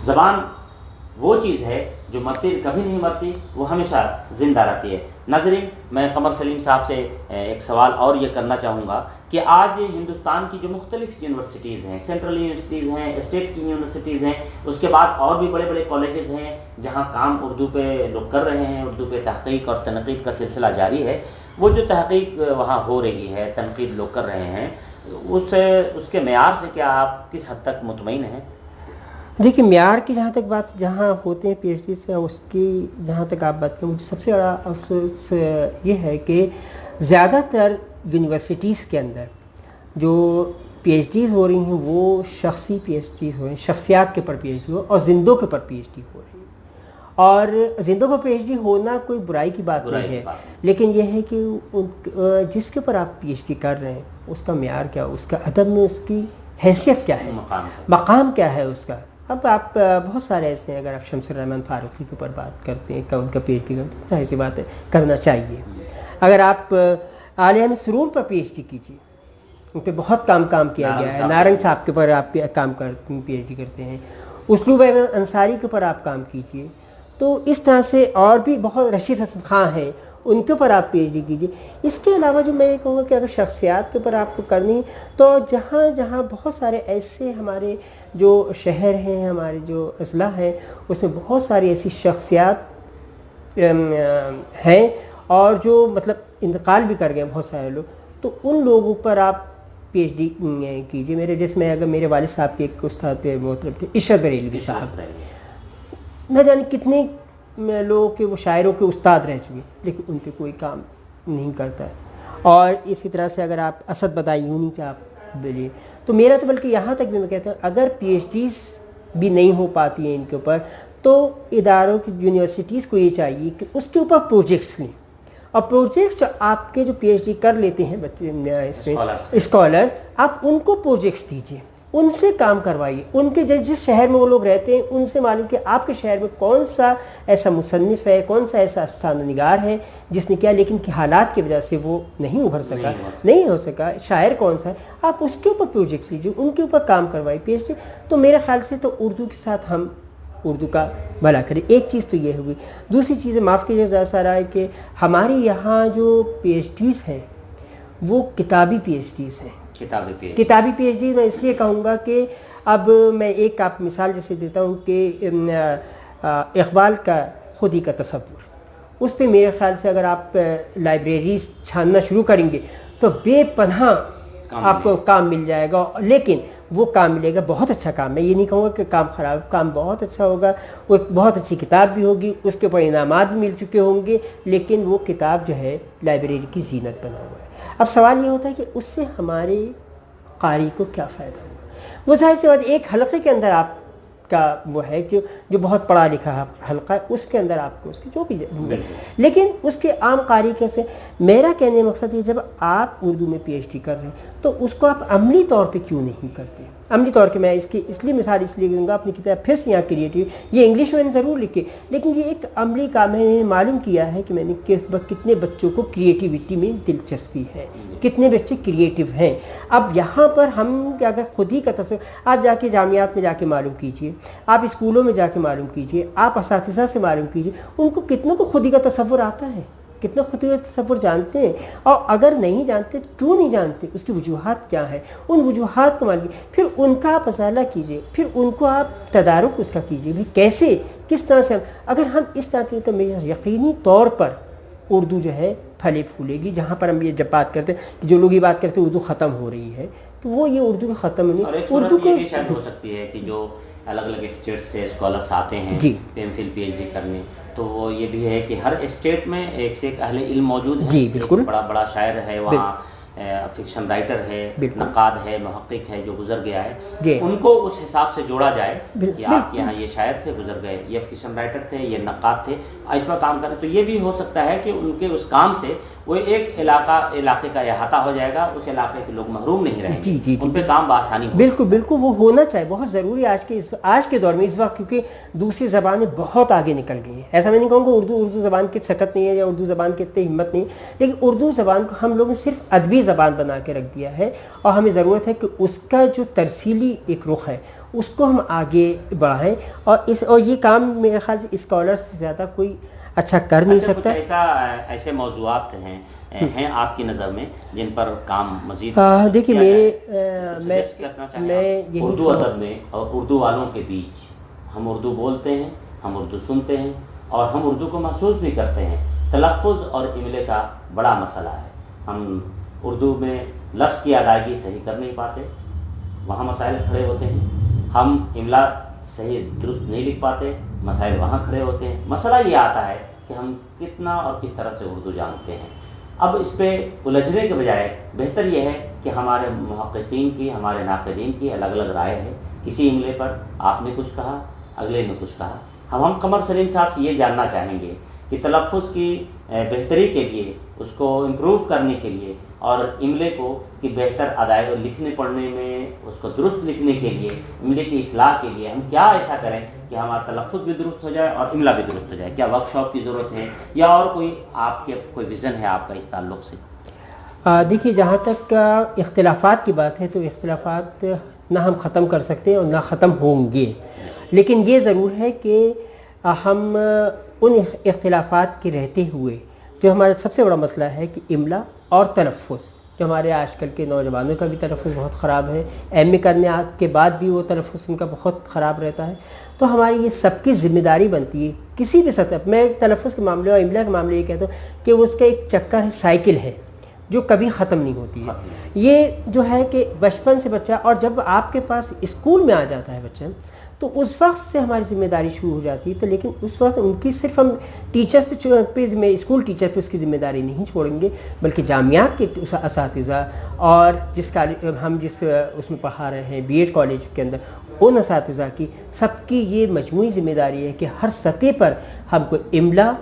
زبان وہ چیز ہے جو مرتی کبھی نہیں مرتی، وہ ہمیشہ زندہ رہتی ہے۔ ناظرین، میں قمر سلیم صاحب سے ایک سوال اور یہ کرنا چاہوں گا کہ آج ہندوستان کی جو مختلف یونیورسٹیز ہیں، سینٹرل یونیورسٹیز ہیں، اسٹیٹ کی یونیورسٹیز ہیں، اس کے بعد اور بھی بڑے بڑے کالجز ہیں جہاں کام اردو پہ لوگ کر رہے ہیں، اردو پہ تحقیق اور تنقید کا سلسلہ جاری ہے، وہ جو تحقیق وہاں ہو رہی ہے، تنقید لوگ کر رہے ہیں، اس کے معیار سے کیا آپ کس حد تک مطمئن ہیں؟ دیکھیے، معیار کی جہاں تک بات جہاں ہوتے ہیں پی ایچ ڈی سے، اس کی جہاں تک آپ بات کریں، مجھے سب سے بڑا افسوس یہ ہے کہ زیادہ تر یونیورسٹیز کے اندر جو پی ایچ ڈیز ہو رہی ہیں وہ شخصی پی ایچ ڈیز ہو رہی ہیں، شخصیات کے اوپر پی ایچ ڈی ہو اور زندوں کے اوپر پی ایچ ڈی ہو رہی ہیں۔ اور زندوں کا پی ایچ ڈی ہونا کوئی برائی کی بات نہیں ہے، لیکن یہ ہے کہ جس کے اوپر آپ پی ایچ ڈی کر رہے ہیں اس کا معیار کیا، اس کا ادب میں اس کی حیثیت کیا ہے، مقام کیا ہے اس کا۔ اب آپ بہت سارے ایسے ہیں، اگر آپ شمس الرحمن فاروقی کے اوپر بات کرتے ہیں کہ ان کا پی ایچ ڈی کرتے ہیں، ظاہر سی بات ہے کرنا چاہیے۔ اگر آپ عالیہ سرور پر پی ایچ ڈی کیجیے، ان پہ بہت کام کیا گیا ہے، نارنگ صاحب کے اوپر آپ کام کرتے ہیں، پی ایچ ڈی کرتے ہیں، اسلوب انصاری کے اوپر آپ کام کیجیے، تو اس طرح سے اور بھی بہت رشید حسن خان ہیں، ان کے اوپر آپ پی ایچ ڈی کیجیے۔ اس کے علاوہ جو میں یہ کہوں گا کہ اگر شخصیات کے اوپر آپ کو کرنی تو جہاں بہت سارے ایسے ہمارے جو شہر ہیں، ہمارے جو اضلاع ہیں، اس میں بہت ساری ایسی شخصیات ہیں اور جو مطلب انتقال بھی کر گئے بہت سارے لوگ، تو ان لوگوں پر آپ پی ایچ ڈی کیجیے۔ میرے جس میں اگر میرے والد صاحب کے ایک استاد محترم تھے عشرت بریلوی صاحب، نہ جانے کتنے لوگوں کے وہ شاعروں کے استاد رہ چکے، لیکن ان پہ کوئی کام نہیں کرتا ہے۔ اور اسی طرح سے اگر آپ اسد بدایونی کے آپ بولیے، تو میرا تو بلکہ یہاں تک بھی میں کہتا ہوں اگر پی ایچ ڈیز بھی نہیں ہو پاتی ہیں ان کے اوپر، تو اداروں کی یونیورسٹیز کو یہ چاہیے کہ اس کے اوپر پروجیکٹس لیں، اور پروجیکٹس جو آپ کے جو پی ایچ ڈی کر لیتے ہیں بچے اس میں اسکالرز، آپ ان کو پروجیکٹس دیجیے، ان سے کام کروائیے، ان کے جس شہر میں وہ لوگ رہتے ہیں ان سے معلوم کہ آپ کے شہر میں کون سا ایسا مصنف ہے، کون سا ایسا افسانہ نگار ہے جس نے کیا، لیکن کہ حالات کی وجہ سے وہ نہیں ابھر سکا، نہیں ہو سکا، شاعر کون سا ہے، آپ اس کے اوپر پروجیکٹس لیجیے، ان کے اوپر کام کروائیے پی ایچ ڈی۔ تو میرے خیال سے تو اردو کے ساتھ ہم اردو کا بھلا کریں، ایک چیز تو یہ ہوئی۔ دوسری چیز معاف کیجیے زیادہ سارا ہے کہ ہمارے یہاں جو پی ایچ ڈیز ہیں وہ کتابی پی ایچ ڈیز ہیں، کتابی پی ایچ ڈی میں اس لیے کہوں گا کہ اب میں ایک آپ مثال جیسے دیتا ہوں کہ اقبال کا خودی کا تصور، اس پہ میرے خیال سے اگر آپ لائبریریز چھاننا شروع کریں گے تو بے پناہ آپ کو کام مل جائے گا، لیکن وہ کام ملے گا بہت اچھا کام، میں یہ نہیں کہوں گا کہ کام خراب، کام بہت اچھا ہوگا، وہ بہت اچھی کتاب بھی ہوگی، اس کے اوپر انعامات بھی مل چکے ہوں گے، لیکن وہ کتاب جو ہے لائبریری کی زینت بنا ہوا ہے۔ اب سوال یہ ہوتا ہے کہ اس سے ہمارے قاری کو کیا فائدہ ہوا؟ وہ ظاہر سی بات ایک حلقے کے اندر آپ کا وہ ہے جو بہت پڑھا لکھا حلقہ ہے، اس کے اندر آپ کو اس کی جو بھی، لیکن اس کے عام قاری کے سے میرا کہنے کا مقصد یہ جب آپ اردو میں پی ایچ ڈی کر رہے ہیں تو اس کو آپ عملی طور پہ کیوں نہیں کرتے؟ عملی طور پہ میں اس کی اس لیے مثال اس لیے دوں گا، اپنی کتاب پھر سے یہاں کریٹیو، یہ انگلش میں نے ضرور لکھی، لیکن یہ ایک عملی کام ہے۔ میں نے معلوم کیا ہے کہ میں نے کتنے بچوں کو کریٹیوٹی میں دلچسپی ہے، کتنے بچے کریٹیو ہیں۔ اب یہاں پر ہم اگر خود ہی کا تصور، آپ جا کے جامعات میں جا کے معلوم کیجئے، آپ اسکولوں میں جا کے معلوم کیجئے، آپ اساتذہ سے معلوم کیجئے، ان کو کتنوں کو خود ہی کا تصور آتا ہے، کتنا خود ہی تصور جانتے ہیں، اور اگر نہیں جانتے کیوں نہیں جانتے، اس کی وجوہات کیا ہیں، ان وجوہات کو معلوم، پھر ان کا آپ ازالہ کیجئے، پھر ان کو آپ تدارک اس کا کیجئے بھی کیسے، کس طرح سے۔ اگر ہم اس طرح کی تو میرا یقینی طور پر اردو جو ہے پھلے پھولے گی۔ جہاں پر ہم یہ جب بات کرتے ہیں کہ جو لوگ یہ بات کرتے ہیں اردو ختم ہو رہی ہے، تو وہ یہ اردو ختم نہیں، اردو کو یہ شاید ہو سکتی ہے کہ جو الگ الگ اسٹیٹ سے اسکالرس آتے ہیں M Phil P H D کرنے، تو وہ یہ بھی ہے کہ ہر اسٹیٹ میں ایک سے ایک اہل علم موجود ہے، جی بالکل، بڑا بڑا شاعر ہے وہاں، فکشن رائٹر ہے، نقاد ہے، محقق ہے جو گزر گیا ہے، ان کو اس حساب سے جوڑا جائے کہ آپ کے یہاں یہ شاعر تھے گزر گئے، یہ فکشن رائٹر تھے، یہ نقاد تھے، اس پر کام کریں، تو یہ بھی ہو سکتا ہے کہ ان کے اس کام سے وہ ایک علاقے کا احاطہ ہو جائے گا، اس علاقے کے لوگ محروم نہیں رہیں گے، ان پہ کام بآسانی ہو۔ بالکل بالکل، وہ ہونا چاہیے، بہت ضروری آج کے دور میں اس وقت، کیونکہ دوسری زبانیں بہت آگے نکل گئی ہیں۔ ایسا میں نہیں کہوں گا اردو زبان کی سکت نہیں ہے یا اردو زبان کی اتنی ہمت نہیں، لیکن اردو زبان کو ہم لوگوں نے صرف ادبی زبان بنا کے رکھ دیا ہے، اور ہمیں ضرورت ہے کہ اس کا جو ترسیلی ایک رخ ہے اس کو ہم آگے بڑھائیں، اور یہ کام میرے خیال سے اسکالر سے زیادہ کوئی اچھا کر نہیں سکتا۔ ایسے موضوعات ہیں آپ کی نظر میں جن پر کام مزید دیکھیے میں اردو ادب میں اور اردو والوں کے بیچ، ہم اردو بولتے ہیں، ہم اردو سنتے ہیں اور ہم اردو کو محسوس بھی کرتے ہیں، تلفظ اور املے کا بڑا مسئلہ ہے۔ ہم اردو میں لفظ کی ادائیگی صحیح کر نہیں پاتے، وہاں مسائل کھڑے ہوتے ہیں، ہم املا صحیح درست نہیں لکھ پاتے، مسائل وہاں کھڑے ہوتے ہیں۔ مسئلہ یہ آتا ہے کہ ہم کتنا اور کس طرح سے اردو جانتے ہیں۔ اب اس پہ الجھنے کے بجائے بہتر یہ ہے کہ ہمارے محققین کی، ہمارے ناقدین کی الگ الگ رائے ہے۔ کسی املے پر آپ نے کچھ کہا، اگلے نے کچھ کہا۔ ہم قمر سلیم صاحب سے یہ جاننا چاہیں گے کہ تلفظ کی بہتری کے لیے، اس کو امپروو کرنے کے لیے اور املے کو کی بہتر ادائیگی اور لکھنے پڑھنے میں اس کو درست لکھنے کے لیے، املے کی اصلاح کے لیے ہم کیا ایسا کریں کہ ہمارا تلفظ بھی درست ہو جائے اور املا بھی درست ہو جائے؟ کیا ورک شاپ کی ضرورت ہے یا اور کوئی آپ کے کوئی ویژن ہے آپ کا اس تعلق سے؟ دیکھیے جہاں تک اختلافات کی بات ہے تو اختلافات نہ ہم ختم کر سکتے اور نہ ختم ہوں گے، لیکن یہ ضرور ہے کہ ہم ان اختلافات کے رہتے ہوئے جو ہمارا سب سے بڑا مسئلہ ہے کہ املا اور تلفظ، جو ہمارے آج کل کے نوجوانوں کا بھی تلفظ بہت خراب ہے، ایم اے کرنے کے بعد بھی وہ تلفظ ان کا بہت خراب رہتا ہے، تو ہماری یہ سب کی ذمہ داری بنتی ہے کسی بھی سطح پر۔ میں تلفظ کے معاملے اور املا کے معاملے یہ کہتا ہوں کہ اس کا ایک چکر ہے، سائیکل ہے جو کبھی ختم نہیں ہوتی ہے۔ یہ جو ہے کہ بچپن سے بچہ، اور جب آپ کے پاس اسکول میں آ جاتا ہے بچہ، تو اس وقت سے ہماری ذمہ داری شروع ہو جاتی ہے۔ تو لیکن اس وقت ان کی صرف ہم ٹیچرز پہ اسکول ٹیچر پہ اس کی ذمہ داری نہیں چھوڑیں گے، بلکہ جامعات کے اساتذہ اور ہم جس اس میں پڑھا رہے ہیں بی ایڈ کالج کے اندر، ان اساتذہ کی، سب کی یہ مجموعی ذمہ داری ہے کہ ہر سطح پر ہم کو املا